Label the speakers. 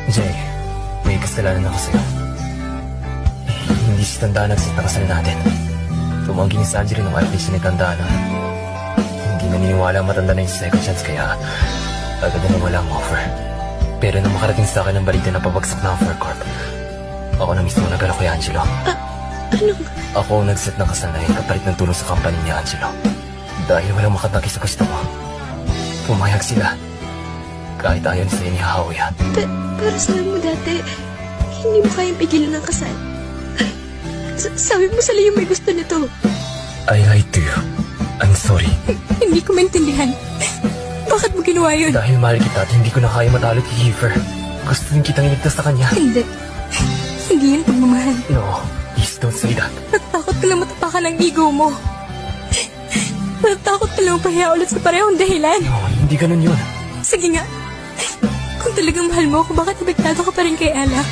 Speaker 1: Jay, may kasalanan ako sa'yo. Hindi si Tandaan nagsit na kasal natin. Tumanggi ni Sanjay nung ayaw din siya ni Tandaan. Hindi naniniwala matanda na yung second chance kaya agad na nawala ang offer. Pero nang makarating sa akin ang balita na pabagsak na ang Furcorp, ako na mismo nagala kay Angelo.
Speaker 2: Ano?
Speaker 1: Ako ang nagset ng kasal na kapalit ng tulong sa company ni Angelo. Dahil walang makataki sa gusto mo, pumayag sila. Kahit ayaw ni sa'yo ni Howie.
Speaker 2: Pero sabi mo dati, hindi mo kayang pigilan ng kasal. Sabi mo sila yung may gusto nito.
Speaker 1: I lied to you. I'm sorry.
Speaker 2: Hindi ko maintindihan. Bakit mo ginawa yun?
Speaker 1: Dahil mahal kita at hindi ko na kaya matalo kay Kiefer. Gusto rin kitang iligtas sa kanya.
Speaker 2: Hindi. Hindi yan pagmamahal.
Speaker 1: No, please don't say that.
Speaker 2: Natatakot ka lang matapakan ang ego mo. Natatakot ka lang mapahiya ulit sa parehong dahilan.
Speaker 1: No, hindi ganun yun.
Speaker 2: Sige nga. Kung talagang mahal mo ako, bakit abektado ka pa rin kay Ella?